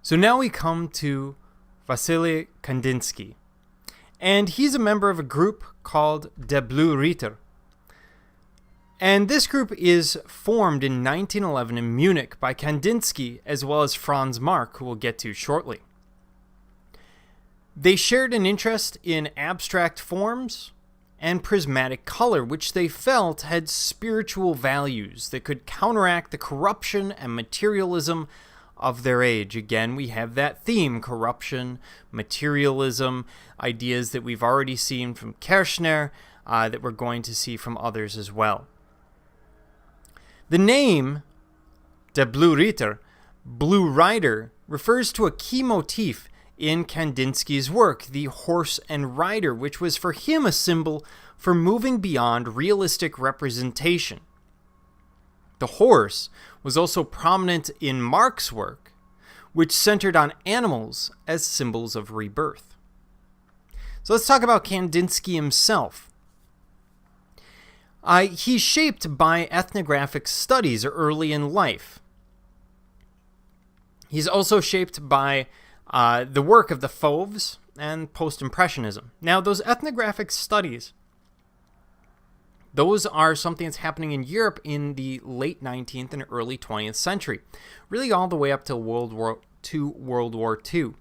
So now we come to Wassily Kandinsky, and he's a member of a group called Blaue Reiter. And this group is formed in 1911 in Munich by Kandinsky as well as Franz Marc, who we'll get to shortly. They shared an interest in abstract forms and prismatic color, which they felt had spiritual values that could counteract the corruption and materialism of their age. Again, we have that theme: corruption, materialism, ideas that we've already seen from Kirchner, that we're going to see from others as well. The name Blaue Reiter, Blue Rider, refers to a key motif in Kandinsky's work, the horse and rider, which was for him a symbol for moving beyond realistic representation. The horse was also prominent in Marc's work, which centered on animals as symbols of rebirth. So let's talk about Kandinsky himself. He's shaped by ethnographic studies early in life. He's also shaped by the work of the Fauves and post-impressionism. Now, those ethnographic studies, those are something that's happening in Europe in the late 19th and early 20th century, really all the way up to World War II.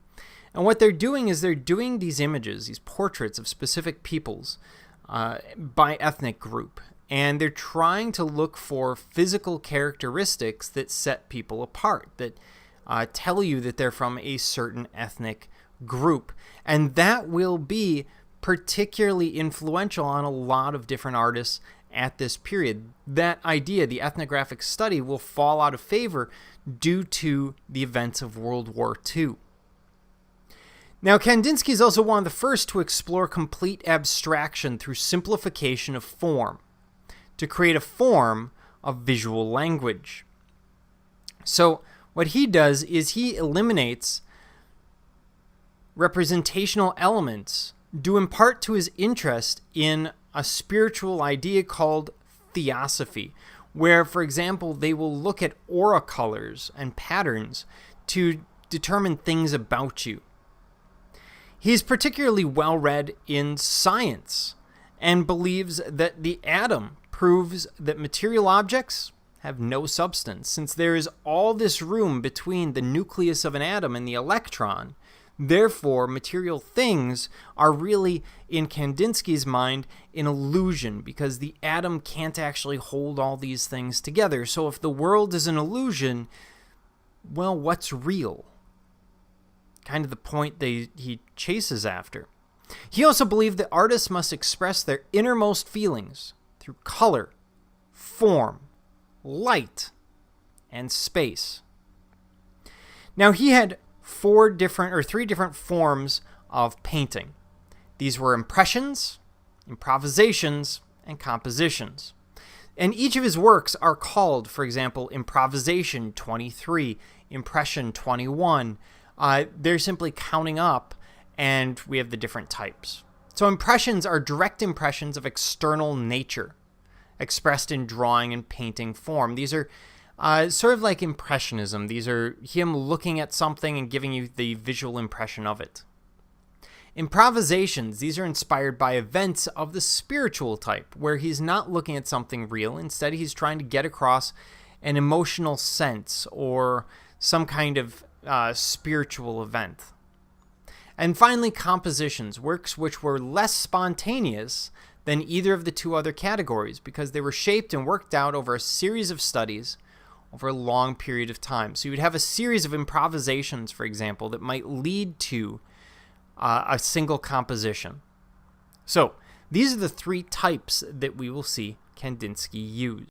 And what they're doing is they're doing these images, these portraits of specific peoples by ethnic group, and they're trying to look for physical characteristics that set people apart, that tell you that they're from a certain ethnic group. And that will be particularly influential on a lot of different artists at this period. That idea, the ethnographic study, will fall out of favor due to the events of World War II. Now, Kandinsky is also one of the first to explore complete abstraction through simplification of form, to create a form of visual language. So what he does is he eliminates representational elements due in part to his interest in a spiritual idea called Theosophy, where, for example, they will look at aura colors and patterns to determine things about you. He's particularly well-read in science and believes that the atom proves that material objects have no substance. Since there is all this room between the nucleus of an atom and the electron, therefore material things are really, in Kandinsky's mind, an illusion, because the atom can't actually hold all these things together. So if the world is an illusion, well, what's real? Kind of the point he chases after. He also believed that artists must express their innermost feelings through color, form, light, and space. Now, he had three different forms of painting. These were impressions, improvisations, and compositions. And each of his works are called, for example, Improvisation 23, Impression 21. They're simply counting up, and we have the different types. So impressions are direct impressions of external nature, expressed in drawing and painting form. These are sort of like Impressionism. These are him looking at something and giving you the visual impression of it. Improvisations, these are inspired by events of the spiritual type, where he's not looking at something real. Instead, he's trying to get across an emotional sense or some kind of spiritual event. And finally, compositions, works which were less spontaneous than either of the two other categories, because they were shaped and worked out over a series of studies over a long period of time. So you would have a series of improvisations, for example, that might lead to a single composition. So these are the three types that we will see Kandinsky use.